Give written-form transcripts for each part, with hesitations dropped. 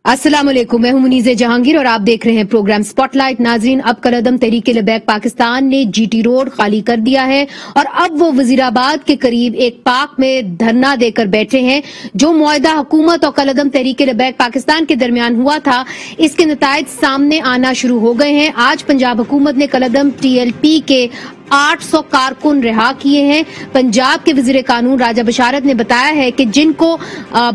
अस्सलाम वालेकुम, मैं हूं मुनीज़े जहांगीर और आप देख रहे हैं प्रोग्राम स्पॉटलाइट। नाजरीन, अब कलअदम तहरीक लबैक पाकिस्तान ने जीटी रोड खाली कर दिया है और अब वो वजीराबाद के करीब एक पार्क में धरना देकर बैठे हैं। जो मुआहदा हुकूमत और कलअदम तहरीक लबैक पाकिस्तान के दरमियान हुआ था, इसके नताइज सामने आना शुरू हो गए हैं। आज पंजाब हुकूमत ने कलअदम TLP के 800 कारकुन रिहा किए हैं। पंजाब के वजीर कानून राजा बशारत ने बताया है कि जिनको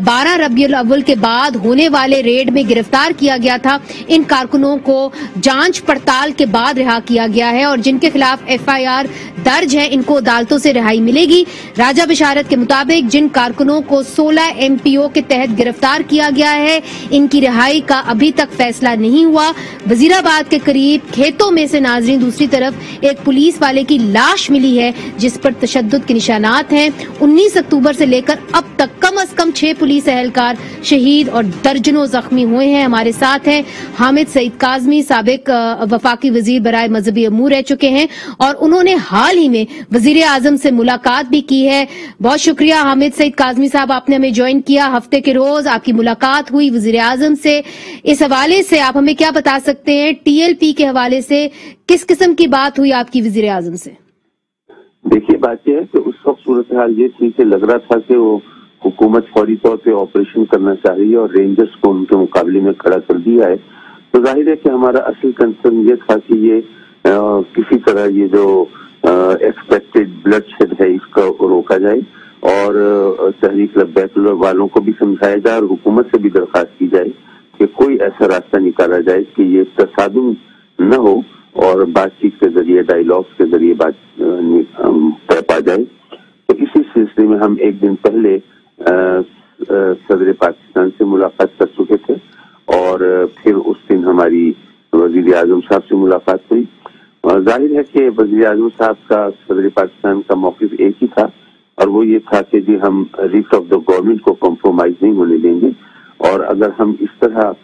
12 रबीउल अव्वल के बाद होने वाले रेड में गिरफ्तार किया गया था, इन कारकुनों को जांच पड़ताल के बाद रिहा किया गया है और जिनके खिलाफ FIR दर्ज है, इनको अदालतों से रिहाई मिलेगी। राजा बशारत के मुताबिक जिन कारकुनों को 16 MPO के तहत गिरफ्तार किया गया है, इनकी रिहाई का अभी तक फैसला नहीं हुआ। वजीराबाद के करीब खेतों में से नाजरीन दूसरी तरफ एक पुलिस वाले की लाश मिली है जिस पर तशद्दुद के निशानात हैं। 19 अक्टूबर से लेकर अब तक कम से कम 6 पुलिस एहलकार शहीद और दर्जनों जख्मी हुए हैं। हमारे साथ हैं हामिद सईद काज़मी, साबिक वफाकी वजीर बराए मजहबी अमूर रह चुके हैं और उन्होंने हाल ही में वजीर आजम से मुलाकात भी की है। बहुत शुक्रिया हामिद सईद काज़मी साहब, आपने हमें ज्वाइन किया। हफ्ते के रोज आपकी मुलाकात हुई वजीर आजम से। इस हवाले से आप हमें क्या बता सकते हैं, TLP के हवाले से किस किस्म की बात हुई आपकी वजीर आजम से? देखिए, बात यह है कि उस वक्त सूरत हाल ये थी कि लग रहा था कि वो हुकूमत फौरी तौर पे ऑपरेशन करना चाह रही है और रेंजर्स को उनके मुकाबले में खड़ा कर दिया है। तो जाहिर है कि हमारा असल कंसर्न ये था कि ये किसी तरह ये जो एक्सपेक्टेड ब्लडशेड है इसका रोका जाए और तहरीक लब्बैक वालों को भी समझाया जाए और हुकूमत से भी दरख्वास्त की जाए कि कोई ऐसा रास्ता निकाला जाए कि ये तसादुम न हो और बातचीत के जरिए, डायलॉग्स के जरिए बात तय पा जाए। तो इसी सिलसिले में हम एक दिन पहले सदर पाकिस्तान से मुलाकात कर चुके थे और फिर उस दिन हमारी वजीर आजम साहब से मुलाकात हुई। जाहिर है कि वजीर आजम साहब का सदर पाकिस्तान का मौक़िफ़ एक ही था और वो ये था कि जी हम रिट ऑफ द गवर्नमेंट को कॉम्प्रोमाइज नहीं होने देंगे और अगर हम इस तरह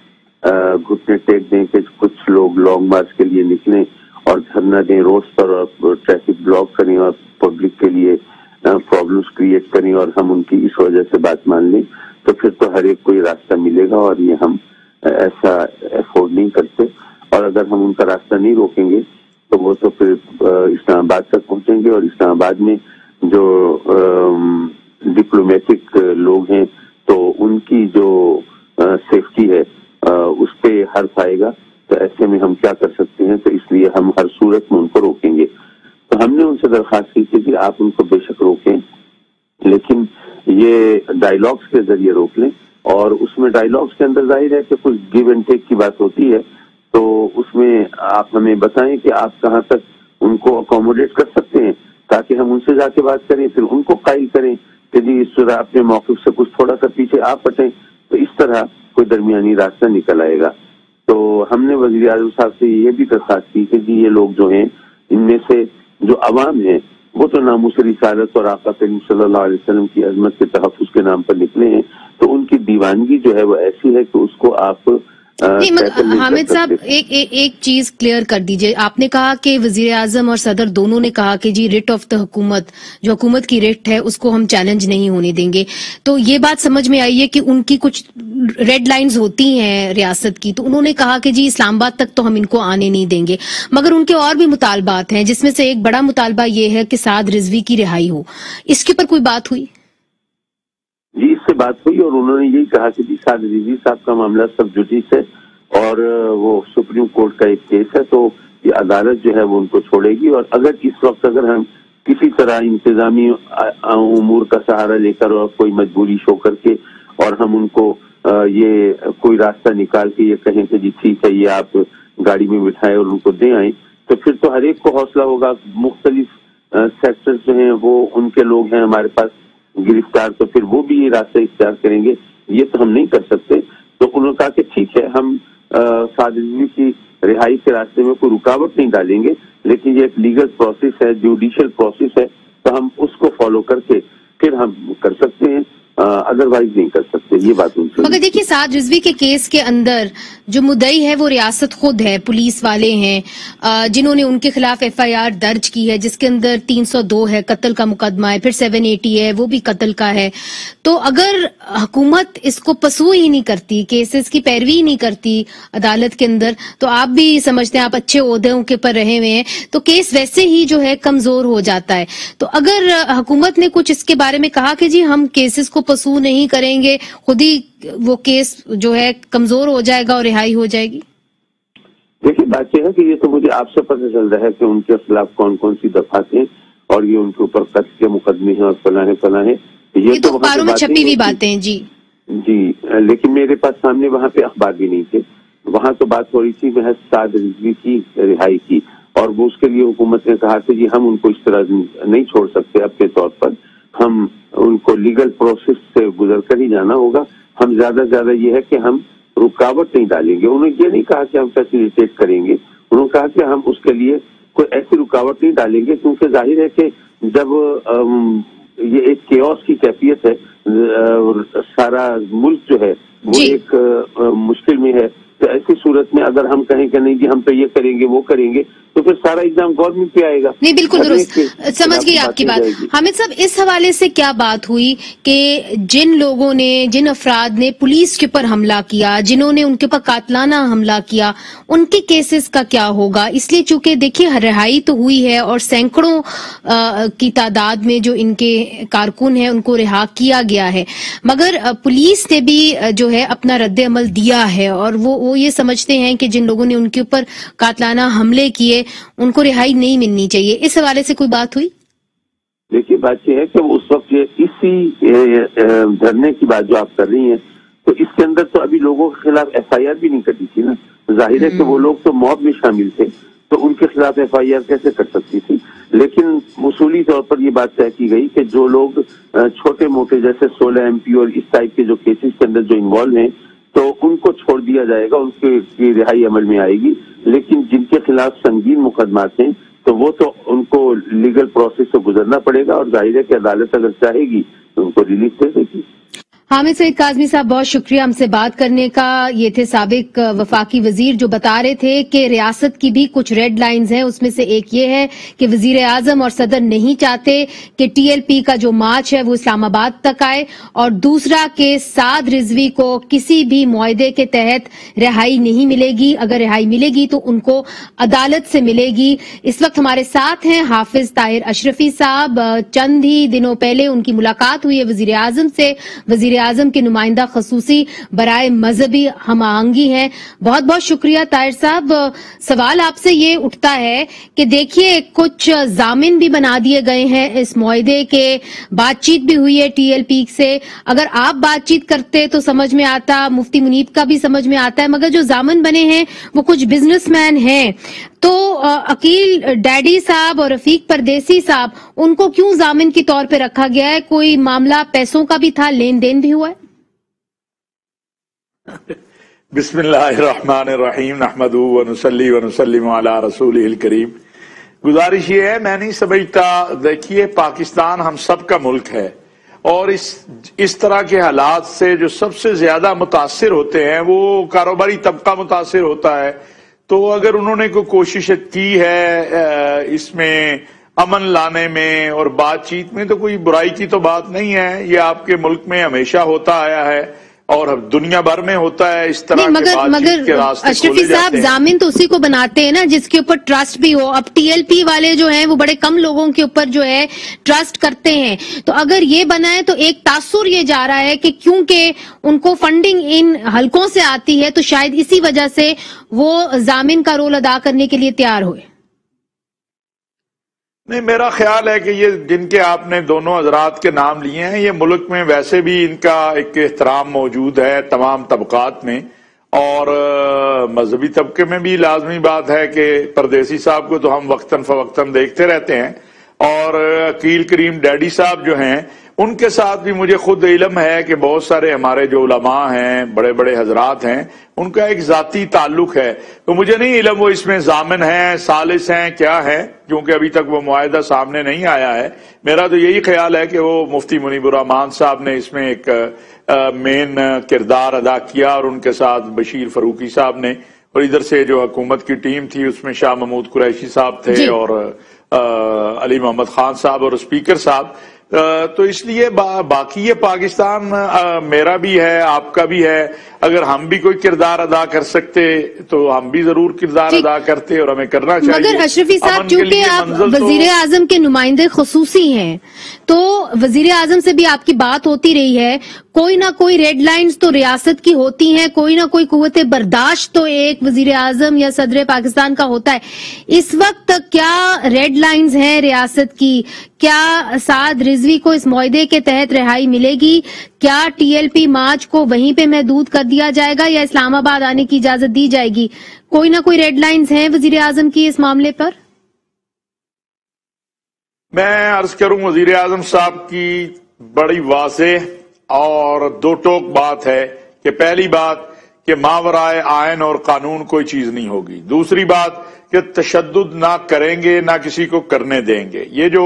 घुटने टेक दें कि कुछ लोग लॉन्ग मार्च के लिए निकलें और धरना दें रोड पर और ट्रैफिक ब्लॉक करें और पब्लिक के लिए प्रॉब्लम्स क्रिएट करें और हम उनकी इस वजह से बात मान लें, तो फिर तो हर एक को ये रास्ता मिलेगा और ये हम ऐसा अफोर्ड नहीं करते। और अगर हम उनका रास्ता नहीं रोकेंगे तो वो तो फिर इस्लामाबाद तक पहुंचेंगे और इस्लामाबाद में जो डिप्लोमेटिक लोग हैं तो उनकी जो सेफ्टी है उस पे हर्फ आएगा। तो ऐसे में हम क्या कर सकते हैं, तो इसलिए हम हर सूरत में उनको रोकेंगे। तो हमने उनसे दरख्वास्त की थी कि आप उनको बेशक रोकें, लेकिन ये डायलॉग्स के जरिए रोक लें और उसमें डायलॉग्स के अंदर जाहिर है कि कुछ गिव एंड टेक की बात होती है। तो उसमें आप हमें बताएं कि आप कहाँ तक उनको अकोमोडेट कर सकते हैं ताकि हम उनसे जाके बात करें, फिर उनको कायल करें कि जी इस तरह अपने मौक़िफ़ से कुछ थोड़ा सा पीछे आप हटें, तो इस तरह कोई दरमियानी रास्ता निकल आएगा। तो हमने वज़ीर आज़म साहब से ये भी दरख्वास्त की कि जी ये लोग जो हैं, इनमें से जो अवाम है वो तो नामूस रिसालत और आका करीम सल्लल्लाहु अलैहि वसल्लम की अज़मत के तहफ़्फ़ुज़ के नाम पर निकले हैं, तो उनकी दीवानगी जो है वो ऐसी है कि उसको आप हामिद साहब एक चीज क्लियर कर दीजिए। आपने कहा कि वजीर आजम और सदर दोनों ने कहा कि जी रिट ऑफ द हुकूमत, जो हुकूमत की रिट है उसको हम चैलेंज नहीं होने देंगे। तो ये बात समझ में आई है कि उनकी कुछ रेड लाइंस होती हैं रियासत की, तो उन्होंने कहा कि जी इस्लामाबाद तक तो हम इनको आने नहीं देंगे, मगर उनके और भी मुतालबात हैं जिसमें से एक बड़ा मुतालबा ये है कि साद रिजवी की रिहाई हो। इसके ऊपर कोई बात हुई? जी, इससे बात हुई और उन्होंने यही कहा कि जी साद रिजवी साहब का मामला सब जुडिस है और वो सुप्रीम कोर्ट का एक केस है, तो ये अदालत जो है वो उनको छोड़ेगी। और अगर इस वक्त अगर हम किसी तरह इंतजामी उमूर का सहारा लेकर और कोई मजबूरी शो करके और हम उनको ये कोई रास्ता निकाल के ये कहें कि जी ठीक है ये आप गाड़ी में बिठाएं और उनको दे आए, तो फिर तो हर एक को हौसला होगा। मुख्तलिफ सेक्टर्स जो हैं वो उनके लोग हैं हमारे पास गिरफ्तार, तो फिर वो भी ये रास्ता इख्तियार करेंगे। ये तो हम नहीं कर सकते। तो उन्होंने कहा कि ठीक है, हम साद रिजवी की रिहाई के रास्ते में कोई रुकावट नहीं डालेंगे, लेकिन ये एक लीगल प्रोसेस है, जुडिशियल प्रोसेस है, तो हम उसको फॉलो करके फिर हम कर सकते हैं। ادروائز نہیں کر سکتے، یہ بات ان سے۔ مگر دیکھیے سعد رضوی کے کیس کے اندر جو مدعی ہے وہ ریاست خود ہے، پولیس والے ہیں جنہوں نے ان کے خلاف ایف آئی آر درج کی ہے، جس کے اندر 302 ہے قتل کا مقدمہ ہے، پھر 780 ہے وہ بھی قتل کا ہے۔ تو اگر حکومت اس کو پسو ہی نہیں کرتی، کیسز کی پیروی نہیں کرتی عدالت کے اندر، تو آپ بھی سمجھتے ہیں، آپ اچھے عہدوں کے پر رہے ہوئے ہیں، تو کیس ویسے ہی جو ہے کمزور ہو جاتا ہے۔ تو اگر حکومت نے کچھ اس کے بارے میں کہا کہ جی ہم کیسز کو پسو نہیں کریں گے، خود ہی وہ کیس جو ہے کمزور ہو جائے گا اور رہائی ہو جائے گی؟ دیکھیے بات یہ ہے کہ یہ تو مجھے آپ سے پتہ چل رہا ہے کہ ان کے خلاف کون کون سی دفعات ہیں اور یہ ان کے اوپر قتل کے مقدمے ہیں اور فلاں ہیں۔ یہ تو اخباروں میں چھپی ہوئی باتیں ہیں جی، لیکن میرے پاس سامنے وہاں پہ اخبار بھی نہیں تھے، وہاں تو بات ہو رہی تھی محض سعد رضوی کی رہائی کی، اور وہ اس کے لیے حکومت نے کہا کہ جی ہم ان کو اس طرح نہیں چھوڑ سکتے اپنے طور پر، ہم ان کو لیگل پروسیس سے گزر کر ہی جانا ہوگا، ہم زیادہ سے زیادہ یہ ہے کہ ہم رکاوٹ نہیں ڈالیں گے۔ انہوں نے یہ نہیں کہا کہ ہم فیسیلیٹیٹ کریں گے، انہوں نے کہا کہ ہم اس کے لیے کوئی ایسی رکاوٹ نہیں ڈالیں گے، کیونکہ ظاہر ہے کہ جب یہ ایک کیوس کی کیفیت ہے، سارا ملک جو ہے وہ ایک مشکل میں ہے، تو ایسی صورت میں اگر ہم کہیں کہ نہیں جی ہم تو یہ کریں گے وہ کریں گے، تو پھر سارا ایگزام گورنمنٹ پہ آئے گا۔ نہیں بالکل درست، سمجھ گئی آپ کی بات۔ حامد صاحب اس حوالے سے کیا بات ہوئی کہ جن لوگوں نے، جن افراد نے پولیس کے اوپر حملہ کیا، جنہوں نے ان کے اوپر قاتلانہ حملہ کیا، ان کے کیسز کا کیا ہوگا؟ اس لیے چونکہ دیکھیے رہائی تو ہوئی ہے اور سینکڑوں کی تعداد میں جو ان کے کارکن ہیں ان کو رہا کیا گیا ہے، مگر پولیس نے بھی جو ہے اپنا رد عمل دیا ہے اور وہ یہ سمجھتے ہیں کہ جن لوگوں نے ان کے اوپر قاتلانہ حملے کیے ان کو رہائی نہیں ملنی چاہیے۔ اس حوالے سے کوئی بات ہوئی؟ دیکھیے بات یہ ہے کہ اس وقت اسی دھرنے کی بات جو آپ کر رہی ہیں، تو اس کے اندر تو ابھی لوگوں کے خلاف ایف آئی آر بھی نہیں کٹی تھی نا، ظاہر ہے کہ وہ لوگ تو موب میں شامل تھے، تو ان کے خلاف ایف آئی آر کیسے کٹ سکتی تھی؟ لیکن اصولی طور پر یہ بات طے کی گئی کہ جو لوگ چھوٹے موٹے جیسے 16 MP اور اس ٹائپ کے جو کیسز کے اندر جو انوالو ہیں، تو ان کو چھوڑ دیا جائے گا، ان کی رہائی عمل میں آئے گی، لیکن جن کے خلاف سنگین مقدمات ہیں تو وہ تو ان کو لیگل پروسیس سے گزرنا پڑے گا، اور ظاہر ہے کہ عدالت اگر چاہے گی تو ان کو ریلیز دے دے گی۔ حامد سعید کاظمی صاحب بہت شکریہ ہم سے بات کرنے کا۔ یہ تھے سابق وفاقی وزیر جو بتا رہے تھے کہ ریاست کی بھی کچھ ریڈ لائنز ہیں، اس میں سے ایک یہ ہے کہ وزیر اعظم اور صدر نہیں چاہتے کہ TLP کا جو مارچ ہے وہ اسلام آباد تک آئے، اور دوسرا کہ سعد رضوی کو کسی بھی معاہدے کے تحت رہائی نہیں ملے گی، اگر رہائی ملے گی تو ان کو عدالت سے ملے گی۔ اس وقت ہمارے ساتھ ہیں حافظ طاہر اشرفی صاحب، چند ہی دنوں پہلے ان کی ملاقات ہوئی ہے وزیر اعظم سے، وزیر اعظم کے نمائندہ خصوصی برائے مذہبی ہم آہنگی ہیں۔ بہت بہت شکریہ طاہر صاحب۔ سوال آپ سے یہ اٹھتا ہے کہ دیکھیے کچھ ضامن بھی بنا دیے گئے ہیں اس معاہدے کے، بات چیت بھی ہوئی ہے TLP سے، اگر آپ بات چیت کرتے تو سمجھ میں آتا، مفتی منیب کا بھی سمجھ میں آتا ہے، مگر جو ضامن بنے ہیں وہ کچھ بزنس مین ہیں، تو عقیل ڈیڈی صاحب اور رفیق پردیسی صاحب ان کو کیوں ضامن کے طور پہ رکھا گیا ہے؟ کوئی معاملہ پیسوں کا بھی تھا، لین دین بھی ہوا ہے؟ بسم اللہ الرحمن الرحیم، نحمدہ ونصلی ونسلم علی رسولہ الکریم۔ گزارش یہ ہے، میں نہیں سمجھتا، دیکھیے پاکستان ہم سب کا ملک ہے، اور اس طرح کے حالات سے جو سب سے زیادہ متاثر ہوتے ہیں وہ کاروباری طبقہ متاثر ہوتا ہے۔ تو اگر انہوں نے کوئی کوشش کی ہے اس میں امن لانے میں اور بات چیت میں، تو کوئی برائی کی تو بات نہیں ہے، یہ آپ کے ملک میں ہمیشہ ہوتا آیا ہے اور دنیا بھر میں ہوتا ہے، اس طرح کے بات چیت کے راستے اشرفی صاحب ضامن تو اسی کو بناتے ہیں نا جس کے اوپر ٹرسٹ بھی ہو۔ اب TLP والے جو ہیں وہ بڑے کم لوگوں کے اوپر جو ہے ٹرسٹ کرتے ہیں، تو اگر یہ بنا ہے تو ایک تاثر یہ جا رہا ہے کہ کیونکہ ان کو فنڈنگ ان حلقوں سے آتی ہے تو شاید اسی وجہ سے وہ ضامن کا رول ادا کرنے کے لیے تیار ہوئے۔ نہیں، میرا خیال ہے کہ یہ جن کے آپ نے دونوں حضرات کے نام لیے ہیں، یہ ملک میں ویسے بھی ان کا ایک احترام موجود ہے تمام طبقات میں، اور مذہبی طبقے میں بھی لازمی بات ہے کہ پردیسی صاحب کو تو ہم وقتاً فوقتاً دیکھتے رہتے ہیں، اور عقیل کریم ڈیڈی صاحب جو ہیں ان کے ساتھ بھی مجھے خود علم ہے کہ بہت سارے ہمارے جو علماء ہیں، بڑے بڑے حضرات ہیں، ان کا ایک ذاتی تعلق ہے، تو مجھے نہیں علم وہ اس میں ضامن ہیں، ثالث ہیں، کیا ہے، کیونکہ ابھی تک وہ معاہدہ سامنے نہیں آیا ہے۔ میرا تو یہی خیال ہے کہ وہ مفتی منیب الرحمان صاحب نے اس میں ایک مین کردار ادا کیا، اور ان کے ساتھ بشیر فروقی صاحب نے، اور ادھر سے جو حکومت کی ٹیم تھی اس میں شاہ محمود قریشی صاحب تھے اور علی محمد خان صاحب اور اسپیکر صاحب۔ تو اس لیے باقی یہ پاکستان میرا بھی ہے، آپ کا بھی ہے، اگر ہم بھی کوئی کردار ادا کر سکتے تو ہم بھی ضرور کردار ادا کرتے، اور ہمیں کرنا چاہیے۔ مگر اشرفی صاحب، چونکہ آپ وزیر اعظم کے نمائندے خصوصی ہیں، تو وزیر اعظم سے بھی آپ کی بات ہوتی رہی ہے، کوئی نہ کوئی ریڈ لائنز تو ریاست کی ہوتی ہیں، کوئی نہ کوئی قوت برداشت تو ایک وزیر اعظم یا صدر پاکستان کا ہوتا ہے۔ اس وقت کیا ریڈ لائنز ہیں ریاست کی؟ کیا سعد رضوی کو اس معاہدے کے تحت رہائی ملے گی؟ کیا ٹی ایل پی مارچ کو وہیں پہ محدود کر دیا جائے گا یا اسلام آباد آنے کی اجازت دی جائے گی؟ کوئی نہ کوئی ریڈ لائنز ہیں وزیر اعظم کی اس معاملے پر؟ میں عرض کروں، وزیر اعظم صاحب کی بڑی واضح اور دو ٹوک بات ہے کہ پہلی بات کہ ماورائے آئین اور قانون کوئی چیز نہیں ہوگی، دوسری بات کہ تشدد نہ کریں گے، نہ کسی کو کرنے دیں گے۔ یہ جو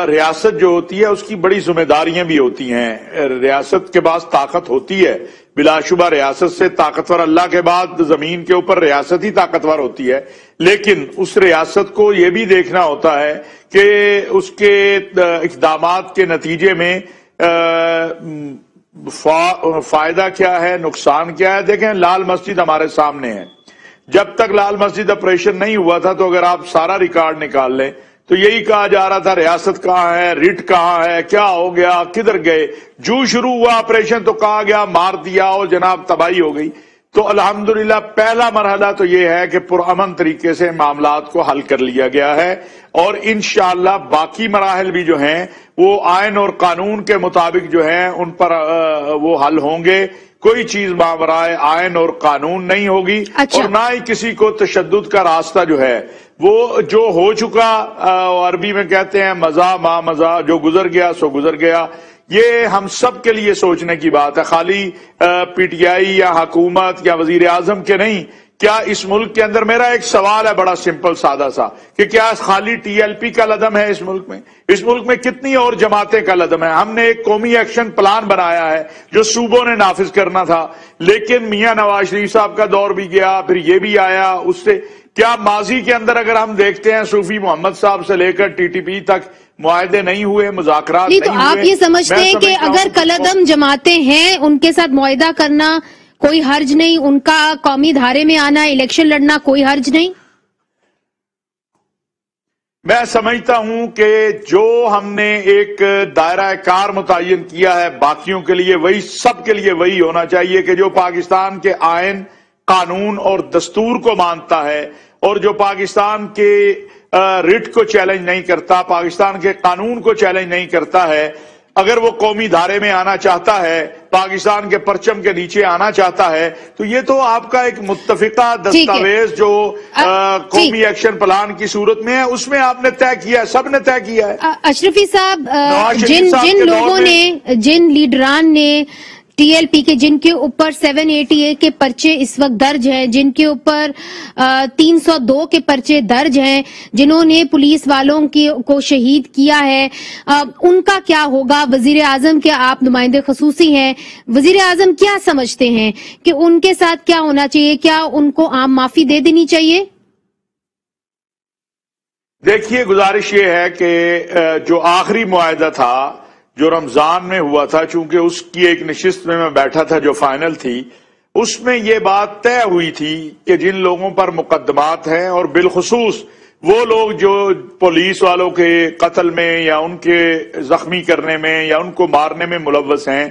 ریاست جو ہوتی ہے اس کی بڑی ذمہ داریاں بھی ہوتی ہیں، ریاست کے پاس طاقت ہوتی ہے، بلا شبہ ریاست سے طاقتور اللہ کے بعد زمین کے اوپر ریاست ہی طاقتور ہوتی ہے، لیکن اس ریاست کو یہ بھی دیکھنا ہوتا ہے کہ اس کے اقدامات کے نتیجے میں فائدہ کیا ہے، نقصان کیا ہے۔ دیکھیں، لال مسجد ہمارے سامنے ہے، جب تک لال مسجد آپریشن نہیں ہوا تھا تو اگر آپ سارا ریکارڈ نکال لیں تو یہی کہا جا رہا تھا ریاست کہاں ہے، ریٹ کہاں ہے، کیا ہو گیا، کدھر گئے۔ جو شروع ہوا آپریشن تو کہا گیا مار دیا اور جناب تباہی ہو گئی۔ تو الحمدللہ پہلا مرحلہ تو یہ ہے کہ پرامن طریقے سے معاملات کو حل کر لیا گیا ہے، اور انشاءاللہ باقی مراحل بھی جو ہیں وہ آئین اور قانون کے مطابق جو ہیں ان پر وہ حل ہوں گے۔ کوئی چیز ماورائے آئین اور قانون نہیں ہوگی، اور نہ ہی کسی کو تشدد کا راستہ جو ہے وہ جو ہو چکا، عربی میں کہتے ہیں مزہ ما مزہ، جو گزر گیا سو گزر گیا۔ یہ ہم سب کے لیے سوچنے کی بات ہے، خالی پی ٹی آئی یا حکومت یا وزیر اعظم کے نہیں۔ کیا اس ملک کے اندر، میرا ایک سوال ہے بڑا سمپل سادہ سا، کہ کیا خالی ٹی ایل پی کا لدم ہے اس ملک میں؟ اس ملک میں کتنی اور جماعتیں کا لدم ہے؟ ہم نے ایک قومی ایکشن پلان بنایا ہے جو صوبوں نے نافذ کرنا تھا، لیکن میاں نواز شریف صاحب کا دور بھی گیا، پھر یہ بھی آیا، اس سے کیا ماضی کے اندر اگر ہم دیکھتے ہیں صوفی محمد صاحب سے لے کر ٹی ٹی پی تک معاہدے نہیں ہوئے، مذاکرات نہیں ہوئے؟ تو آپ یہ سمجھتے ہیں کہ اگر کلعدم جماعتیں ہیں ان کے ساتھ معاہدہ کرنا کوئی حرج نہیں، ان کا قومی دھارے میں آنا، الیکشن لڑنا کوئی حرج نہیں؟ میں سمجھتا ہوں کہ جو ہم نے ایک دائرہ کار متعین کیا ہے باقیوں کے لیے وہی، سب کے لیے وہی ہونا چاہیے، کہ جو پاکستان کے آئین، قانون اور دستور کو مانتا ہے، اور جو پاکستان کے رٹ کو چیلنج نہیں کرتا، پاکستان کے قانون کو چیلنج نہیں کرتا ہے، اگر وہ قومی دھارے میں آنا چاہتا ہے، پاکستان کے پرچم کے نیچے آنا چاہتا ہے، تو یہ تو آپ کا ایک متفقہ دستاویز جو قومی ایکشن پلان کی صورت میں ہے، اس میں آپ نے طے کیا ہے، سب نے طے کیا ہے۔ اشرفی صاحب، جن لوگوں نے، جن لیڈران نے ٹی ایل پی کے، جن کے اوپر 780A کے پرچے اس وقت درج ہیں، جن کے اوپر 302 کے پرچے درج ہیں، جنہوں نے پولیس والوں کو شہید کیا ہے، ان کا کیا ہوگا؟ وزیر اعظم کے آپ نمائندے خصوصی ہیں، وزیر اعظم کیا سمجھتے ہیں کہ ان کے ساتھ کیا ہونا چاہیے؟ کیا ان کو عام معافی دے دینی چاہیے؟ دیکھیے، گزارش یہ ہے کہ جو آخری معاہدہ تھا جو رمضان میں ہوا تھا، چونکہ اس کی ایک نشست میں بیٹھا تھا جو فائنل تھی، اس میں یہ بات طے ہوئی تھی کہ جن لوگوں پر مقدمات ہیں، اور بالخصوص وہ لوگ جو پولیس والوں کے قتل میں یا ان کے زخمی کرنے میں یا ان کو مارنے میں ملوث ہیں،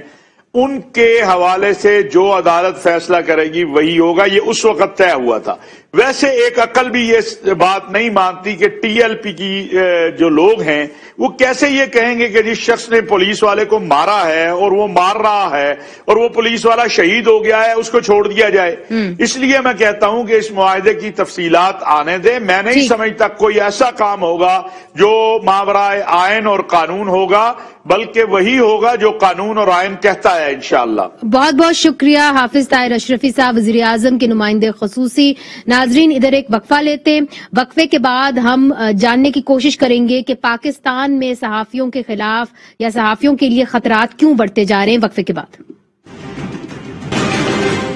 ان کے حوالے سے جو عدالت فیصلہ کرے گی وہی ہوگا۔ یہ اس وقت طے ہوا تھا۔ वैसे एक अकल भी ये बात नहीं मानती कि टीएलपी की जो लोग हैं वो कैसे ये कहेंगे कि जिस शख्स ने पुलिस वाले को मारा है और वो मार रहा है और वो पुलिस वाला शहीद हो गया है उसको छोड़ दिया जाए। इसलिए मैं कहता हूं कि इस मुआहदे की तफसीलात आने दे। मैं नहीं समझता कोई ऐसा काम होगा जो मावराए आयन और कानून होगा, बल्कि वही होगा जो कानून और आयन कहता है इंशाअल्लाह। बहुत बहुत शुक्रिया हाफिज ताहिर अशरफी साहब, वजीर आजम के नुमाइंदे खसूसी। नाजरीन, इधर एक वक्फा लेते हैं। वक्फे के बाद हम जानने की कोशिश करेंगे कि पाकिस्तान में सहाफियों के खिलाफ या सहाफियों के लिए खतरात क्यों बढ़ते जा रहे हैं। वक्फे के बाद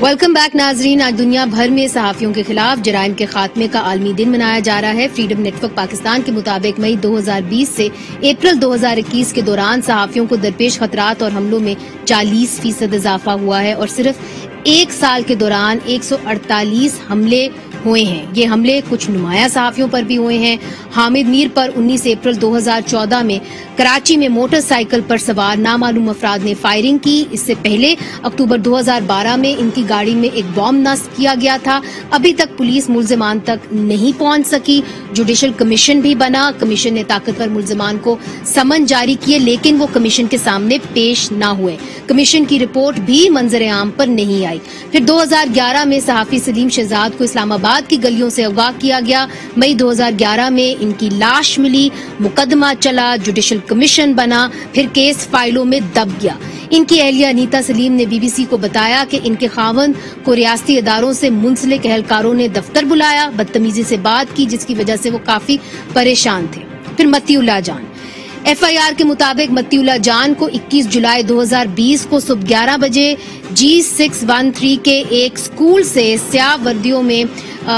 वेलकम बैक नाजरीन। आज दुनिया भर में सहाफियों के खिलाफ जराइम के खात्मे का आलमी दिन मनाया जा रहा है। फ्रीडम नेटवर्क पाकिस्तान के मुताबिक मई 2020 से अप्रैल 2021 के दौरान सहाफियों को दरपेश खतरात और हमलों में 40% इजाफा हुआ है और सिर्फ एक साल के दौरान 148 हमले हुए हैं। ये हमले कुछ नुमाया सहाफियों पर भी हुए हैं। हामिद मीर पर 19 अप्रैल 2014 में कराची में मोटरसाइकिल पर सवार नामालूम अफराद ने फायरिंग की। इससे पहले अक्टूबर 2012 में इनकी गाड़ी में एक बॉम्ब नस्ब किया गया था। अभी तक पुलिस मुल्जिमान तक नहीं पहुंच सकी। जुडिशल कमीशन भी बना। कमीशन ने ताकतवर मुल्जिमान को समन जारी किए, लेकिन वो कमीशन के सामने पेश न हुए। कमीशन की रिपोर्ट भी मंजर आम पर नहीं आई। फिर 2011 में सहाफी सलीम शहजाद को इस्लामाबाद की गलियों से अगवा किया गया। मई 2011 में इनकी लाश मिली, मुकदमा चला, जुडिशल कमीशन बना, फिर केस फाइलों में दब गया। इनकी अहलिया अनीता सलीम ने बीबीसी को बताया कि इनके खावंद को रियासती इदारों से मुंसलिक अहलकारों ने दफ्तर बुलाया, बदतमीजी से बात की, जिसकी वजह से वो काफी परेशान थे। फिर मतीउल्लाह जान, एफआईआर के मुताबिक मतीउल्लाह जान को 21 जुलाई 2020 को सुबह 11 बजे G613 के एक स्कूल से स्याह वर्दियों में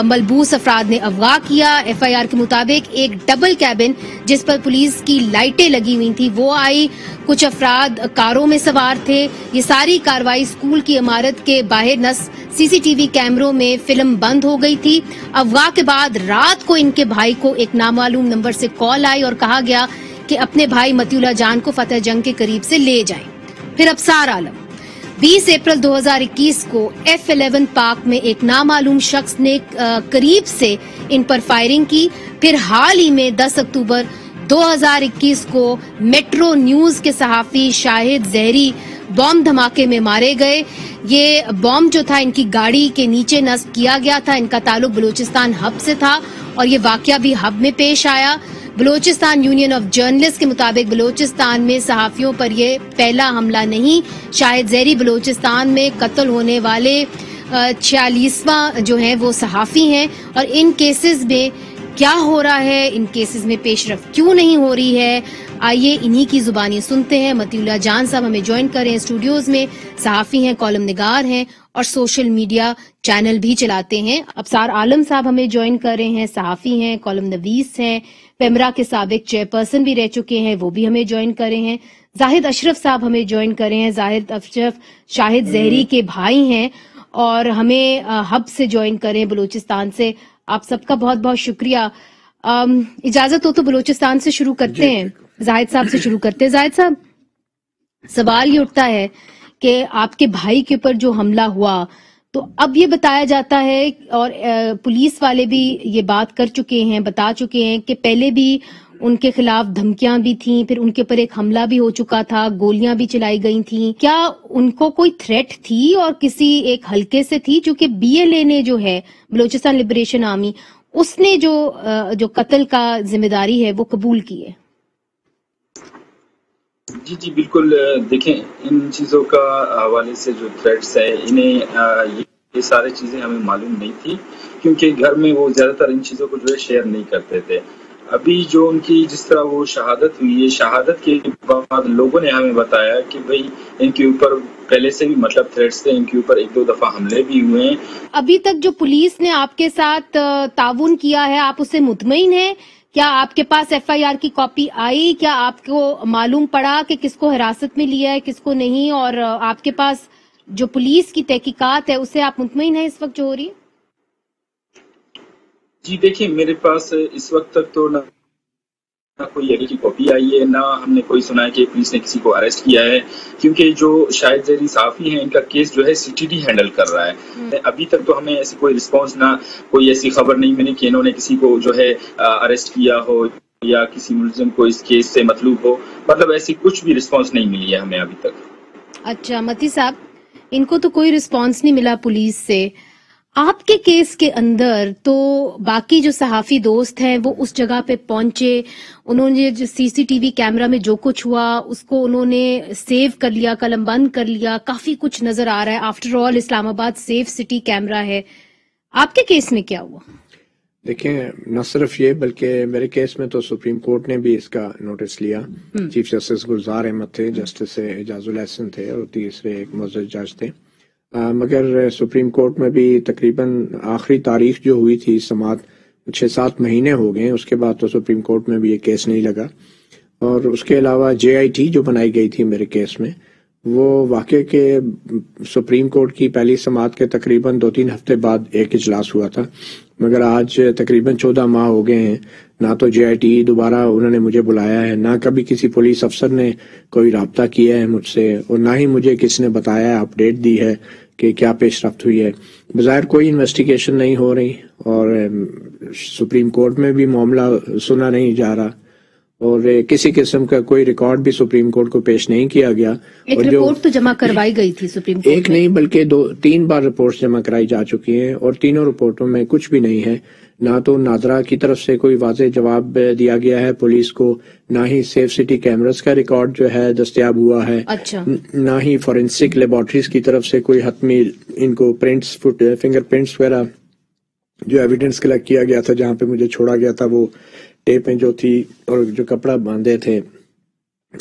मलबूस अफराद ने अगवा किया। एफआईआर के मुताबिक एक डबल कैबिन जिस पर पुलिस की लाइटें लगी हुई थी वो आई। कुछ अफराद कारों में सवार थे। ये सारी कार्रवाई स्कूल की इमारत के बाहर नस्ब सीसीटीवी कैमरों में फिल्म बंद हो गई थी। अगवा के बाद रात को इनके भाई को एक नामालूम नंबर से कॉल आई और कहा गया कि अपने भाई मतीउल्लाह जान को फतेह जंग के करीब से ले जाएं। फिर अबसार आलम, 20 अप्रैल 2021 को F11 पार्क में एक नामालूम शख्स ने करीब से इन पर फायरिंग की। फिर हाल ही में 10 अक्टूबर 2021 को मेट्रो न्यूज के सहाफी शाहिद जहरी बॉम्ब धमाके में मारे गए। ये बॉम्ब जो था इनकी गाड़ी के नीचे नस्ब किया गया था। इनका ताल्लुक बलूचिस्तान हब से था और ये वाकया भी हब में पेश आया। बलूचिस्तान यूनियन ऑफ जर्नलिस्ट के मुताबिक बलूचिस्तान में सहाफियों पर यह पहला हमला नहीं। शाहिद जहरी बलूचिस्तान में कत्ल होने वाले 46वां जो है वो सहाफी हैं और इन केसेस में क्या हो रहा है, इन केसेस में पेशरफ क्यों नहीं हो रही है, आइए इन्हीं की जुबानी सुनते हैं। मतीउल्लाह जान साहब हमें ज्वाइन कर रहे हैं स्टूडियोज में। सहाफी हैं, कॉलम निगार हैं और सोशल मीडिया चैनल भी चलाते हैं। अबसार आलम साहब हमें ज्वाइन कर रहे हैं, सहाफी हैं, कॉलम नवीस हैं, पेमरा के साबिक चेयरपर्सन भी रह चुके हैं, वो भी हमें ज्वाइन कर रहे हैं। जाहिद अशरफ साहब हमें ज्वाइन कर रहे हैं। जाहिद अशरफ शाहिद जहरी के भाई हैं और हमें हब से ज्वाइन कर रहे हैं, बलूचिस्तान से। आप सबका बहुत बहुत शुक्रिया। इजाजत हो तो बलूचिस्तान से शुरू करते हैं, जाहिद साहब से शुरू करते हैं। जाहिद साहब, सवाल ये उठता है कि आपके भाई के ऊपर जो हमला हुआ, तो अब ये बताया जाता है और पुलिस वाले भी ये बात कर चुके हैं, बता चुके हैं कि पहले भी उनके खिलाफ धमकियां भी थीं, फिर उनके ऊपर एक हमला भी हो चुका था, गोलियां भी चलाई गई थीं। क्या उनको कोई थ्रेट थी और किसी एक हलके से थी? क्योंकि BLA ने जो है बलूचिस्तान लिबरेशन आर्मी, उसने जो कत्ल का जिम्मेदारी है वो कबूल की है। जी बिल्कुल। देखें, इन चीज़ों का हवाले से जो थ्रेट्स है, इन्हें ये सारी चीज़ें हमें मालूम नहीं थी, क्योंकि घर में वो ज़्यादातर इन चीज़ों को जो है शेयर नहीं करते थे। अभी जो उनकी जिस तरह वो शहादत हुई है, शहादत के बाद लोगों ने हमें बताया कि भाई इनके ऊपर पहले से भी मतलब थ्रेट्स थे, इनके ऊपर 1-2 दफा हमले भी हुए हैं। अभी तक जो पुलिस ने आपके साथ ताउन किया है, आप उससे मुतमईन हैं? क्या आपके पास FIR की कॉपी आई? क्या आपको मालूम पड़ा कि किसको हिरासत में लिया है, किसको नहीं? और आपके पास जो पुलिस की तहकीकात है उससे आप मुतमईन हैं इस वक्त जो हो रही है? जी देखिए, मेरे पास इस वक्त तक तो نہ کوئی ایڈی کی کاپی آئی ہے، نہ ہم نے کوئی سنا ہے کہ پولیس نے کسی کو اریسٹ کیا ہے، کیونکہ جو شاہد زیری صحافی ہیں ان کا کیس جو ہے سی ٹی ہینڈل کر رہا ہے۔ ابھی تک تو ہمیں ایسی کوئی رسپانس، نہ کوئی ایسی خبر نہیں ملی کہ انہوں نے کسی کو جو ہے اریسٹ کیا ہو یا کسی ملزم کو اس کیس سے مطلوب ہو، مطلب ایسی کچھ بھی رسپانس نہیں ملی ہے ہمیں ابھی تک۔ اچھا متی صاحب، ان کو تو کوئی رسپانس نہیں ملا پولیس سے، آپ کے کیس کے اندر تو باقی جو صحافی دوست ہیں وہ اس جگہ پہ پہنچے، انہوں نے جو سی سی ٹی وی کیمرہ میں جو کچھ ہوا اس کو انہوں نے سیو کر لیا، قلم بند کر لیا، کافی کچھ نظر آ رہا ہے۔ آفٹر آل اسلام آباد سیف سٹی کیمرہ ہے، آپ کے کیس میں کیا ہوا؟ دیکھیں، نہ صرف یہ بلکہ میرے کیس میں تو سپریم کورٹ نے بھی اس کا نوٹس لیا۔ چیف جسٹس گلزار احمد تھے، جسٹس اعجاز الاحسن تھے اور تیسرے ایک معزز جج تھے، مگر سپریم کورٹ میں بھی تقریباً آخری تاریخ جو ہوئی تھی سماعت 6-7 مہینے ہو گئے، اس کے بعد تو سپریم کورٹ میں بھی یہ کیس نہیں لگا۔ اور اس کے علاوہ JIT جو بنائی گئی تھی میرے کیس میں، وہ واقع کے سپریم کورٹ کی پہلی سماعت کے تقریباً 2-3 ہفتے بعد ایک اجلاس ہوا تھا، مگر آج تقریباً 14 ماہ ہو گئے ہیں، نہ تو JIT دوبارہ انہوں نے مجھے بلایا ہے، نہ کبھی کسی پولیس افسر نے کوئی رابطہ کیا ہے مجھ سے، اور نہ ہی مجھے کسی نے بتایا ہے، اپڈیٹ دی ہے کہ کیا پیش رفت ہوئی ہے۔ بظاہر کوئی انویسٹیگیشن نہیں ہو رہی اور سپریم کورٹ میں بھی معاملہ سنا نہیں جا رہا، اور کسی قسم کا کوئی ریکارڈ بھی سپریم کورٹ کو پیش نہیں کیا گیا۔ ایک رپورٹ تو جمع کروائی گئی تھی سپریم کورٹ ایک نہیں بلکہ 2-3 بار رپورٹس جمع کرائی جا چکی ہیں، اور تینوں رپورٹوں میں کچھ بھی نہیں ہے، نہ تو نادرا کی طرف سے کوئی واضح جواب دیا گیا ہے پولیس کو، نہ ہی سیف سٹی کیمراز کا ریکارڈ جو ہے دستیاب ہوا ہے، نہ ہی فورینسک لیبارٹریز کی طرف سے کوئی حتمی ان کو پرنٹس، فنگر پرنٹس وغیرہ جو ایویڈنس کلیکٹ کیا گیا تھا جہاں پہ مجھے چھوڑا گیا تھا، وہ ٹیپیں جو تھی اور جو کپڑا باندھے تھے،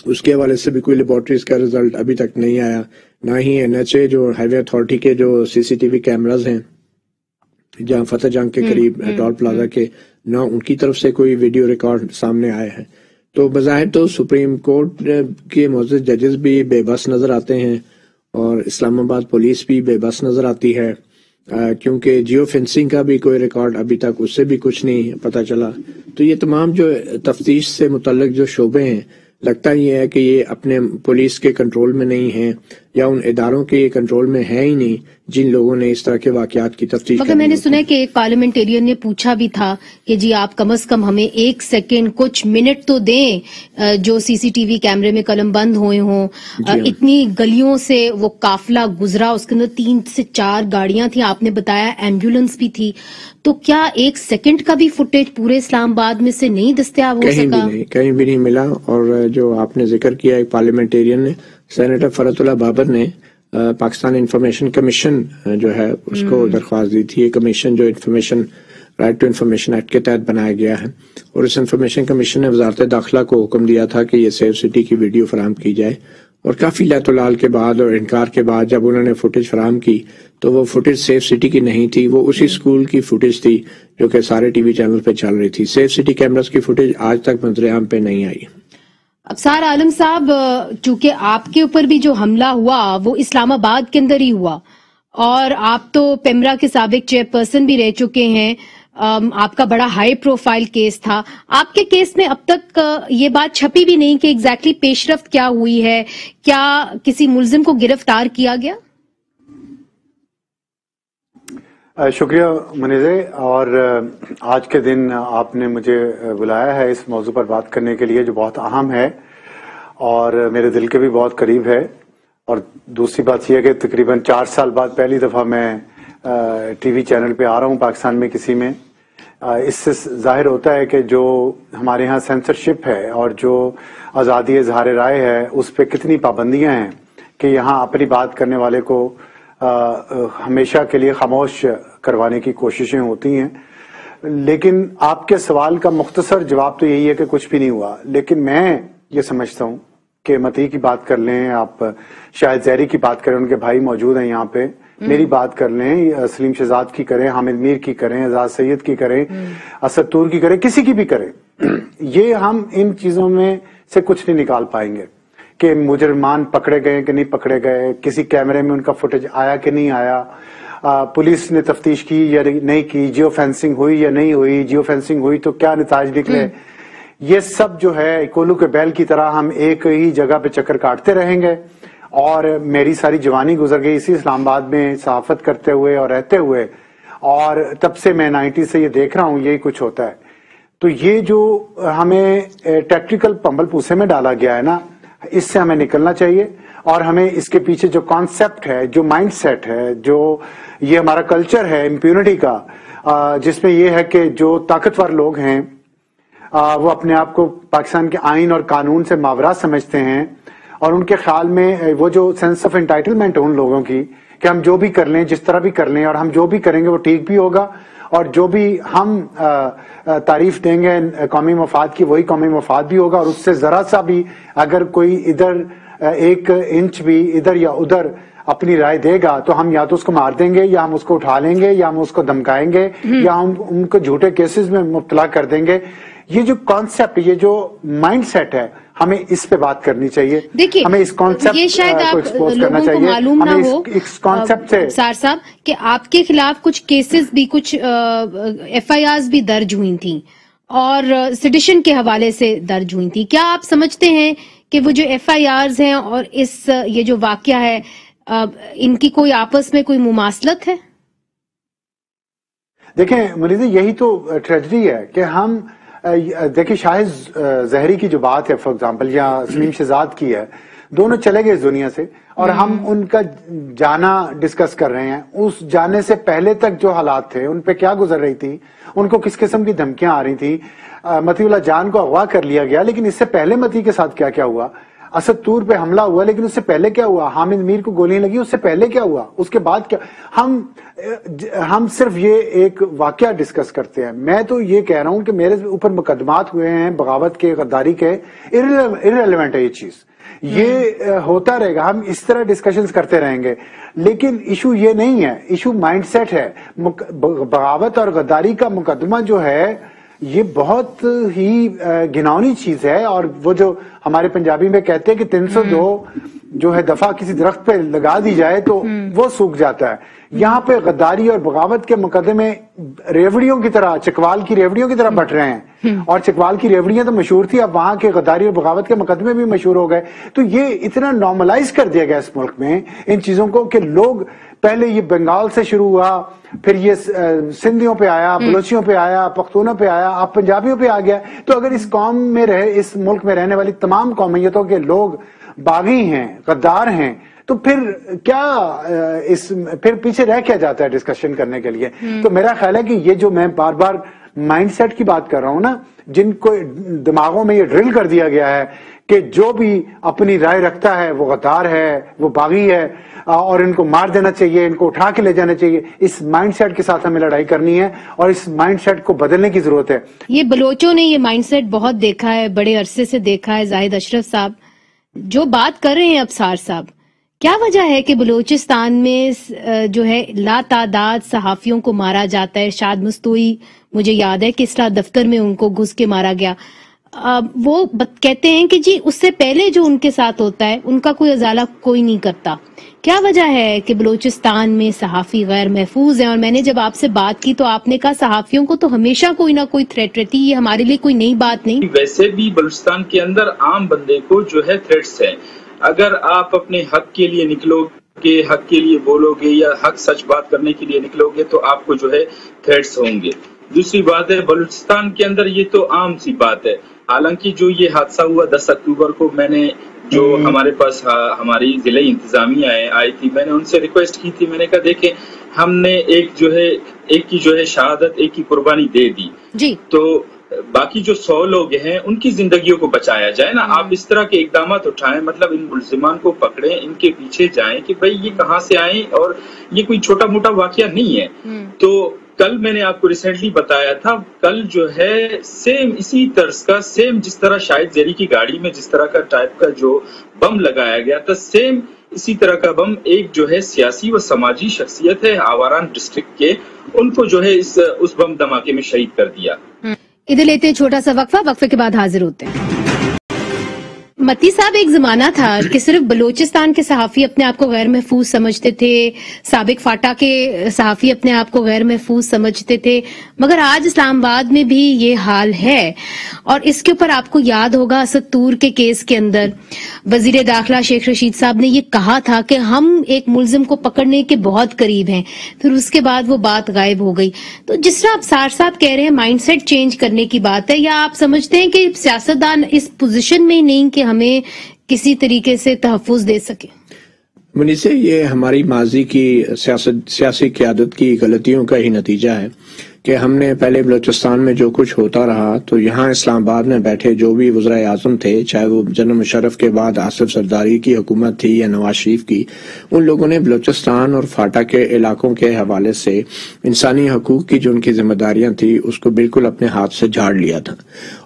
اس کے حوالے سے بھی کوئی لیبارٹریز کا رزلٹ ابھی تک نہیں آیا، نہ ہی NHA جو ہائی وے اتھارٹی کے جو CCTV کیمراز ہیں جہاں فتح جنگ کے قریب ٹول پلازا کے، نہ ان کی طرف سے کوئی ویڈیو ریکارڈ سامنے آئے ہیں۔ تو بظاہر تو سپریم کورٹ کے معزز ججز بھی بے بس نظر آتے ہیں، اور اسلام آباد پولیس بھی بے بس نظر آتی ہے، کیونکہ جیو فینسنگ کا بھی کوئی ریکارڈ ابھی تک اس سے بھی کچھ نہیں پتہ چلا۔ تو یہ تمام جو تفتیش سے متعلق جو شعبے ہیں، لگتا یہ ہے کہ یہ اپنے پولیس کے کنٹرول میں نہیں ہیں، یا ان اداروں کے کنٹرول میں ہے ہی نہیں جن لوگوں نے اس طرح کے واقعات کی تفتیش مگر میں نے سنا ہے کہ ایک پارلیمنٹیرین نے پوچھا بھی تھا کہ جی آپ کم از کم ہمیں 1 سیکنڈ کچھ منٹ تو دیں جو CCTV کیمرے میں قلم بند ہوئے ہوں۔ اتنی گلیوں سے وہ قافلہ گزرا، اس کے اندر 3 سے 4 گاڑیاں تھیں، آپ نے بتایا ایمبولینس بھی تھی، تو کیا 1 سیکنڈ کا بھی فوٹیج پورے اسلام آباد میں سے نہیں دستیاب ہو سکا؟ کہیں بھی نہیں ملا۔ اور جو آپ نے ذکر کیا ایک پارلیمنٹیرین نے، سینیٹر فرحت اللہ بابر نے پاکستان انفارمیشن کمیشن جو ہے اس کو درخواست دی تھی۔ یہ کمیشن جو information right to information act کے تحت بنایا گیا ہے، اور اس انفارمیشن کمیشن نے وزارت داخلہ کو حکم دیا تھا کہ یہ سیف سٹی کی ویڈیو فراہم کی جائے، اور کافی لہت و لال کے بعد اور انکار کے بعد جب انہوں نے فوٹیج فراہم کی تو وہ فوٹیج سیف سٹی کی نہیں تھی، وہ اسی اسکول کی فوٹیج تھی جو کہ سارے ٹی وی چینل پہ چل رہی تھی۔ سیف سٹی کیمراز کی فوٹیج آج تک منظر عام پہ نہیں آئی۔ ابصار عالم صاحب، چونکہ آپ کے اوپر بھی جو حملہ ہوا وہ اسلام آباد کے اندر ہی ہوا، اور آپ تو پیمرا کے سابق چیئرپرسن بھی رہ چکے ہیں، آپ کا بڑا ہائی پروفائل کیس تھا، آپ کے کیس میں اب تک یہ بات چھپی بھی نہیں کہ ایگزیکٹلی پیش رفت کیا ہوئی ہے، کیا کسی ملزم کو گرفتار کیا گیا؟ شکریہ منیزے، اور آج کے دن آپ نے مجھے بلایا ہے اس موضوع پر بات کرنے کے لیے جو بہت اہم ہے اور میرے دل کے بھی بہت قریب ہے۔ اور دوسری بات یہ ہے کہ تقریباً 4 سال بعد پہلی دفعہ میں ٹی وی چینل پہ آ رہا ہوں پاکستان میں کسی میں۔ اس سے ظاہر ہوتا ہے کہ جو ہمارے ہاں سینسرشپ ہے اور جو آزادی اظہار رائے ہے اس پہ کتنی پابندیاں ہیں کہ یہاں اپنی بات کرنے والے کو ہمیشہ کے لیے خاموش کروانے کی کوششیں ہوتی ہیں۔ لیکن آپ کے سوال کا مختصر جواب تو یہی ہے کہ کچھ بھی نہیں ہوا، لیکن میں یہ سمجھتا ہوں کہ متی کی بات کر لیں، آپ شاہد زیری کی بات کریں، ان کے بھائی موجود ہیں یہاں پہ، میری بات کر لیں، سلیم شہزاد کی کریں، حامد میر کی کریں، اعزاز سید کی کریں، اسد طور کی کریں، کسی کی بھی کریں، یہ ہم ان چیزوں میں سے کچھ نہیں نکال پائیں گے کہ مجرمان پکڑے گئے کہ نہیں پکڑے گئے، کسی کیمرے میں ان کا فوٹیج آیا کہ نہیں آیا، پولیس نے تفتیش کی یا نہیں کی، جیو فینسنگ ہوئی یا نہیں ہوئی، جیو فینسنگ ہوئی تو کیا نتائج نکلے، ये सब जो है कोल्लू के बैल की तरह हम एक ही जगह पे चक्कर काटते रहेंगे। और मेरी सारी जवानी गुजर गई इसी इस्लामाबाद में सहाफत करते हुए और रहते हुए, और तब से मैं 90 से ये देख रहा हूँ यही कुछ होता है। तो ये जो हमें टैक्टिकल पंबल पूसे में डाला गया है ना, इससे हमें निकलना चाहिए। और हमें इसके पीछे जो कॉन्सेप्ट है, जो माइंडसेट है, जो ये हमारा कल्चर है इम्प्यूनिटी का, जिसमें ये है कि जो ताकतवर लोग हैं वो अपने आप को पाकिस्तान के आइन और कानून से मावरा समझते हैं, और उनके ख्याल में वो जो सेंस ऑफ एंटाइटलमेंट है उन लोगों की कि हम जो भी कर लें, जिस तरह भी कर लें, और हम जो भी करेंगे वो ठीक भी होगा, और जो भी हम तारीफ देंगे कौमी मफाद की वही कौमी मफाद भी होगा। और उससे जरा सा भी अगर कोई इधर 1 इंच भी इधर या उधर अपनी राय देगा तो हम या तो उसको मार देंगे, या हम उसको उठा लेंगे, या हम उसको धमकाएंगे, या हम उनको झूठे केसेस में मुब्तला कर देंगे। ये जो कॉन्सेप्ट, ये जो माइंडसेट है, हमें इस पे बात करनी चाहिए। देखिए, हमें इस कॉन्सेप्ट ये शायद आप लोगों को मालूम ना हो इस कॉन्सेप्ट से सार साहब कि आपके खिलाफ कुछ केसेस भी, कुछ FIRs भी दर्ज हुई थी और सेडिशन के हवाले से दर्ज हुई थी। क्या आप समझते हैं कि वो जो FIRs हैं और ये जो वाकया है, इनकी कोई आपस में कोई मुमासलत है? देखें मुनीज़, यही तो ट्रेजेडी है कि हम देखिए शाहिद जहरी की जो बात है फॉर एग्जांपल, या सलीम शहजाद की है, दोनों चले गए इस दुनिया से और हम उनका जाना डिस्कस कर रहे हैं। उस जाने से पहले तक जो हालात थे, उन पे क्या गुजर रही थी, उनको किस किस्म की धमकियां आ रही थी। मतीउल्लाह जान को अगवा कर लिया गया, लेकिन इससे पहले मती के साथ क्या क्या हुआ? असद तूर पे हमला हुआ, लेकिन उससे पहले क्या हुआ? हामिद मीर को गोलियां लगी, उससे पहले क्या हुआ? उसके बाद क्या? हम सिर्फ ये एक वाकया डिस्कस करते हैं। मैं तो ये कह रहा हूं कि मेरे ऊपर मुकदमात हुए हैं बगावत के, गद्दारी के, इररिलेवेंट है ये चीज। ये होता रहेगा, हम इस तरह डिस्कशंस करते रहेंगे, लेकिन इशू ये नहीं है, इशू माइंडसेट है। बगावत और गद्दारी का मुकदमा जो है ये बहुत ही घिनौनी चीज है। और वो जो हमारे पंजाबी में कहते हैं कि 302 जो है दफा किसी दरख्त पे लगा दी जाए तो वो सूख जाता है। यहाँ पे गद्दारी और बगावत के मुकदमे रेवड़ियों की तरह, चकवाल की रेवड़ियों की तरह बट रहे हैं, और चकवाल की रेवड़ियां तो मशहूर थी, अब वहां के गद्दारी और बगावत के मुकदमे भी मशहूर हो गए। तो ये इतना नॉर्मलाइज कर दिया गया इस मुल्क में इन चीजों को कि लोग, पहले ये बंगाल से शुरू हुआ, फिर ये सिंधियों पे आया, बलोचियों पे आया, पख्तूनों पे आया, अब पंजाबियों पे आ गया। तो अगर इस कौम में रहे, इस मुल्क में रहने वाली तमाम कौमियतों के लोग बागी हैं, गद्दार हैं, तो फिर क्या फिर पीछे रह क्या जाता है डिस्कशन करने के लिए? तो मेरा ख्याल है कि ये जो मैं बार बार माइंडसेट की बात कर रहा हूं ना, जिनको दिमागों में ये ड्रिल कर दिया गया है कि जो भी अपनी राय रखता है वो गद्दार है, वो बागी है, और इनको मार देना चाहिए, इनको उठा के ले जाना चाहिए। इस माइंडसेट के साथ हमें लड़ाई करनी है और इस माइंडसेट को बदलने की जरूरत है। ये बलोचों ने ये माइंडसेट बहुत देखा है, बड़े अरसे से देखा है। जाहिद अशरफ साहब जो बात कर रहे हैं अबसार साहब, क्या वजह है कि बलूचिस्तान में जो है लातादाद सहाफियों को मारा जाता है? शाद मुस्तोई, मुझे याद है कि इसरा दफ्तर में उनको घुस के मारा गया। वो कहते हैं कि जी उससे पहले जो उनके साथ होता है उनका कोई अजाला कोई नहीं करता। क्या वजह है कि बलूचिस्तान में सहाफी गैर महफूज हैं? और मैंने जब आपसे बात की तो आपने कहा सहाफियों को तो हमेशा कोई ना कोई थ्रेट रहती है, ये हमारे लिए कोई नई बात नहीं। वैसे भी बलूचिस्तान के अंदर आम बंदे को जो है थ्रेट्स है। अगर आप अपने हक के लिए निकलोगे, हक के लिए बोलोगे या हक सच बात करने के लिए निकलोगे तो आपको जो है थ्रेट्स होंगे। दूसरी बात है बलूचिस्तान के अंदर ये तो आम सी बात है। हालांकि जो ये हादसा हुआ 10 अक्टूबर को, मैंने जो हमारे पास हमारी जिले इंतजामिया आई थी, मैंने उनसे रिक्वेस्ट की थी, मैंने कहा देखें हमने एक की जो है शहादत, एक की कुर्बानी दे दी जी, तो बाकी जो 100 लोग हैं उनकी जिंदगियों को बचाया जाए ना। आप इस तरह के इकदाम उठाएं, मतलब इन मुल्जिमान को पकड़ें, इनके पीछे जाएं कि भाई ये कहाँ से आए और ये कोई छोटा मोटा वाकया नहीं है। तो कल मैंने आपको रिसेंटली बताया था, कल जो है सेम इसी तर्ज का, सेम जिस तरह शाहिद जहरी की गाड़ी में जिस तरह का टाइप का जो बम लगाया गया था, सेम इसी तरह का बम एक जो है सियासी व समाजी शख्सियत है आवारान डिस्ट्रिक्ट के, उनको जो है उस बम धमाके में शहीद कर दिया। इधर लेते हैं छोटा सा वक्फा, वक्फे के बाद हाजिर होते हैं। मती साहब, एक जमाना था कि सिर्फ बलूचिस्तान के सहाफी अपने आप को गैर महफूज समझते थे, साबिक फाटा के सहाफी अपने आप को गैर महफूज समझते थे, मगर आज इस्लामाबाद में भी ये हाल है। और इसके ऊपर आपको याद होगा असद तूर के केस के अंदर वजीर दाखिला शेख रशीद साहब ने ये कहा था कि हम एक मुलजिम को पकड़ने के बहुत करीब हैं, फिर उसके बाद वो बात गायब हो गई। तो जिस तरह आप सार साहब कह रहे हैं माइंडसेट चेंज करने की बात है, या आप समझते हैं कि सियासतदान इस पोजीशन में नहीं कि हमें किसी तरीके से तहफ़्फ़ुज़ दे सके? मुनीस से ये हमारी माजी की सियासी क़यादत की गलतियों का ही नतीजा है कि हमने पहले बलूचिस्तान में जो कुछ होता रहा, तो यहाँ इस्लामाबाद में बैठे जो भी वज़ीर आज़म थे, चाहे वो जनरल मुशर्रफ के बाद आसिफ जरदारी की हुकूमत थी या नवाज शरीफ की, उन लोगों ने बलूचिस्तान और फाटा के इलाकों के हवाले से इंसानी हकूक़ की जो उनकी जिम्मेदारियां थी उसको बिल्कुल अपने हाथ से झाड़ लिया था।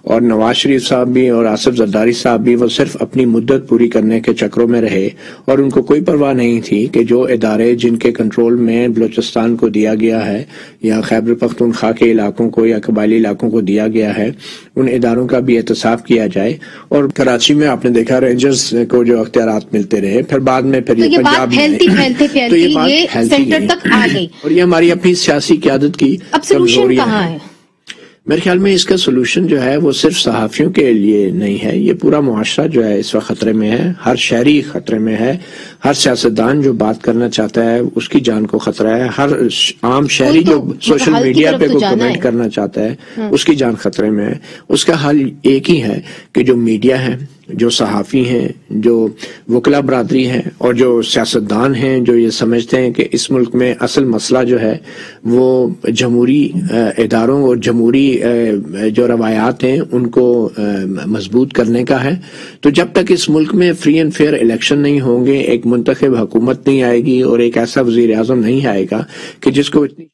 और नवाज शरीफ साहब भी और आसिफ जरदारी साहब भी वो सिर्फ अपनी मुद्दत पूरी करने के चक्रों में रहे, और उनको कोई परवाह नहीं थी कि जो इदारे जिनके कंट्रोल में बलूचिस्तान को दिया गया है या खैबर पख्तूनख्वा के इलाकों को या कबायली इलाकों को दिया गया है, उन इदारों का भी एहतसाब किया जाए। और कराची में आपने देखा रेंजर्स को जो अख्तियारात मिलते रहे, फिर बाद में फिर ये पंजाब में तो ये बात सेंटर तक आ गई, और ये हमारी अपनी सियासी क़यादत की कमजोरी है। मेरे ख्याल में इसका सोल्यूशन जो है वो सिर्फ सहाफियों के लिए नहीं है, ये पूरा मुआशरा जो है इस वक्त खतरे में है, हर शहरी खतरे में है, हर सियासतदान जो बात करना चाहता है उसकी जान को खतरा है, हर आम शहरी जो सोशल मीडिया पे कोई कमेंट करना चाहता है उसकी जान खतरे में है। उसका हल एक ही है कि जो मीडिया है, जो सहाफ़ी हैं, जो वकला बरादरी हैं और जो सियासतदान हैं जो ये समझते हैं कि इस मुल्क में असल मसला जो है वो जमहूरी इदारों और जमहूरी जो रवायात हैं उनको मजबूत करने का है, तो जब तक इस मुल्क में फ्री एंड फेयर इलेक्शन नहीं होंगे, एक मुंतखब हुकूमत नहीं आएगी और एक ऐसा वज़ीर आज़म नहीं आएगा कि जिसको इतनी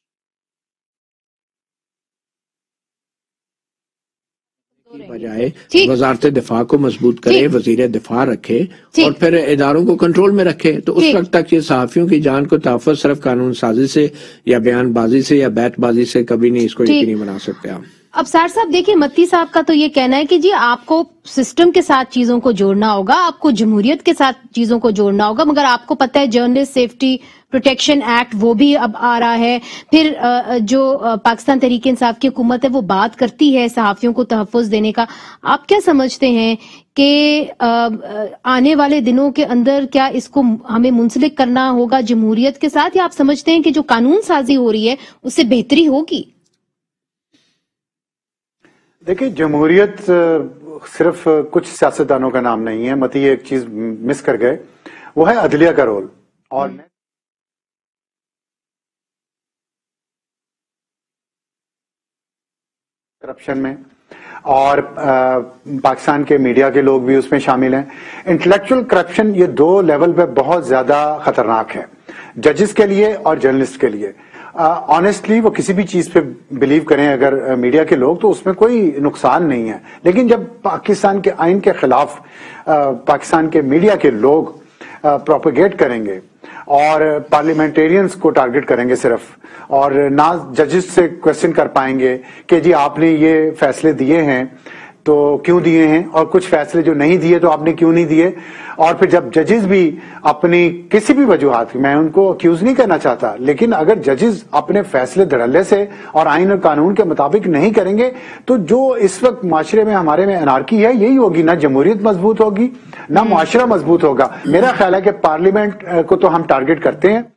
बजाय वजारत दिफा को मजबूत करे, वजीर दिफा रखे और फिर इदारों को कंट्रोल में रखे, तो उस वक्त तक ये सहाफियों की जान को तहफ़्फ़ुज़ सिर्फ कानून साजी से या बयानबाजी से या बैतबाजी से कभी नहीं इसको यकीनी बना सकते आप। अब सार साहब देखिए, मत्ती साहब का तो ये कहना है कि जी आपको सिस्टम के साथ चीजों को जोड़ना होगा, आपको जमहूरियत के साथ चीजों को जोड़ना होगा, मगर आपको पता है जर्नलिस्ट सेफ्टी प्रोटेक्शन एक्ट वो भी अब आ रहा है, फिर जो पाकिस्तान तहरीक इंसाफ की हुकूमत है वो बात करती है सहाफियों को तहफ़्फ़ुज़ देने का। आप क्या समझते हैं कि आने वाले दिनों के अंदर क्या इसको हमें मुंसलिक करना होगा जमहूरियत के साथ, या आप समझते हैं कि जो कानून साजी हो रही है उससे बेहतरी होगी? देखिए, जमहूरियत सिर्फ कुछ सियासतदानों का नाम नहीं है। मती एक चीज मिस कर गए, वो है अदलिया का रोल। और करप्शन में और पाकिस्तान के मीडिया के लोग भी उसमें शामिल हैं। इंटेलेक्चुअल करप्शन ये दो लेवल पे बहुत ज्यादा खतरनाक है, जजेस के लिए और जर्नलिस्ट के लिए। ऑनेस्टली वो किसी भी चीज पे बिलीव करें अगर मीडिया के लोग, तो उसमें कोई नुकसान नहीं है, लेकिन जब पाकिस्तान के आइन के खिलाफ पाकिस्तान के मीडिया के लोग प्रोपेगेट करेंगे और पार्लियामेंटेरियंस को टारगेट करेंगे सिर्फ, और ना जजेस से क्वेश्चन कर पाएंगे कि जी आपने ये फैसले दिए हैं तो क्यों दिए हैं, और कुछ फैसले जो नहीं दिए तो आपने क्यों नहीं दिए। और फिर जब जजेस भी अपनी किसी भी वजूहात, मैं उनको अक्यूज नहीं करना चाहता, लेकिन अगर जजेस अपने फैसले धड़ल्ले से और आइन और कानून के मुताबिक नहीं करेंगे, तो जो इस वक्त माशरे में हमारे में अनार्की है यही होगी, ना जमहूरियत मजबूत होगी ना मुआशरा मजबूत होगा। मेरा ख्याल है कि पार्लियामेंट को तो हम टारगेट करते हैं,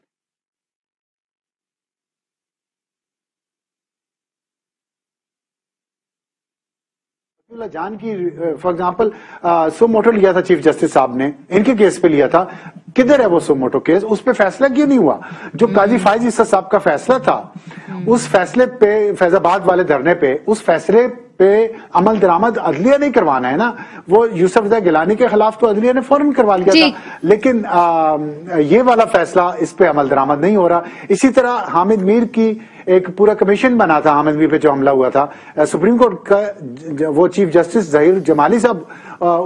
जान की फॉर एग्जाम्पल सो मोटो लिया था चीफ जस्टिस साहब ने, इनके केस पे लिया था। किधर है वो सो मोटो केस? उस पे फैसला क्यों नहीं हुआ? जो काजी फाइज इस्सा साहब का फैसला था, उस फैसले पे, फैजाबाद वाले धरने पे, उस फैसले पे अमल दरामद अदलिया नहीं करवाना है ना। वो यूसुफ रज़ा गिलानी के खिलाफ तो अदलिया ने फौरन करवा लिया था, लेकिन ये वाला फैसला इस पे अमल दरामद नहीं हो रहा। इसी तरह हामिद मीर की एक पूरा कमीशन बना था हामिद मीर पे जो हमला हुआ था, सुप्रीम कोर्ट का वो चीफ जस्टिस जहीर जमाली साहब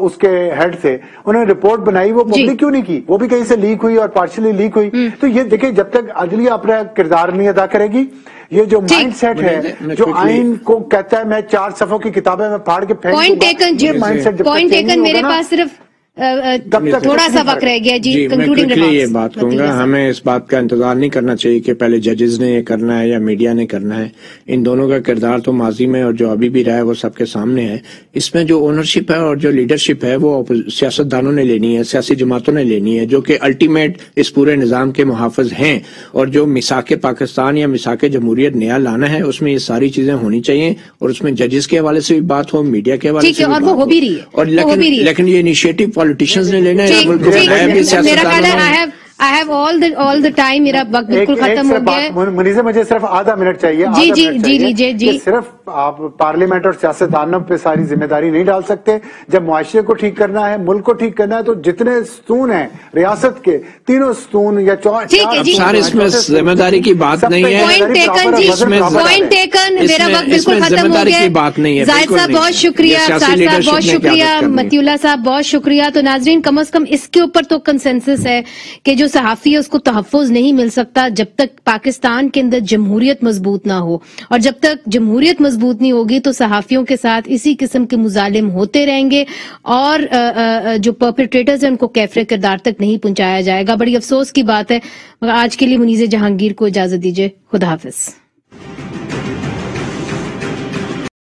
उसके हेड थे, उन्होंने रिपोर्ट बनाई, वो पब्लिक क्यों नहीं की? वो भी कहीं से लीक हुई और पार्शियली लीक हुई। तो ये देखिए, जब तक अदलिया अपना किरदार नहीं अदा करेगी, ये जो माइंड सेट है जो आइन को कहता है मैं 4 सफ़ों की किताबें में फाड़ के फेंक दूंगा, ये माइंड सेट पॉइंट टेकन। मेरे पास सिर्फ थोड़ा सा वक्त रह गया जी, कंक्लूडिंग रिमार्क्स। ये बात कहूंगा, हमें इस बात का इंतजार नहीं करना चाहिए कि पहले जजेस ने ये करना है या मीडिया ने करना है। इन दोनों का किरदार तो माजी में और जो अभी भी रहा है वो सबके सामने है। इसमें जो ओनरशिप है और जो लीडरशिप है वो सियासतदानों ने लेनी है, सियासी जमातों ने लेनी है, जो कि अल्टीमेट इस पूरे निजाम के मुहाफिज हैं। और जो मिसाक पाकिस्तान या मिसाक जमहूरियत नया लाना है उसमें ये सारी चीजें होनी चाहिए और उसमें जजेस के हवाले से भी बात हो, मीडिया के हवाले से भी बात हो, हो भी रही है। और लेकिन ये इनिशिएटिव पॉलिटिशियंस ने लेना है। मेरा ख्याल है I have all the time, मेरा वक्त बिल्कुल खत्म हो गया है। मुनीज़ा, मुझे सिर्फ आधा मिनट चाहिए। जी। सिर्फ आप पार्लियामेंट और सियासतदानों पे सारी जिम्मेदारी नहीं डाल सकते। जब मुआशरे को ठीक करना है, मुल्क को ठीक करना है, तो जितने स्तून हैं रियासत के, तीनों स्तून या सारे इसमें जिम्मेदारी की बात नहीं है। पॉइंट टेकन जी, पॉइंट टेकन। मेरा वक्त बिल्कुल खत्म हो गया। बात नहीं है। जाहिद साहब बहुत शुक्रिया, अफसार साहब बहुत शुक्रिया, मतियुल्लाह साहब बहुत शुक्रिया। तो नाजरीन, कम से कम इसके ऊपर तो कंसेंसस है कि जो सहाफी है उसको तहफ़्फ़ुज़ नहीं मिल सकता जब तक पाकिस्तान के अंदर जमहूरियत मजबूत ना हो। और जब तक जमहूरियत मजबूत नहीं होगी तो सहाफियों के साथ इसी किस्म के मुजालिम होते रहेंगे और जो परपेट्रेटर्स हैं उनको कैफरे किरदार तक नहीं पहुंचाया जाएगा। बड़ी अफसोस की बात है। आज के लिए मुनीज़े जहांगीर को इजाजत दीजिए। खुदा हाफिज।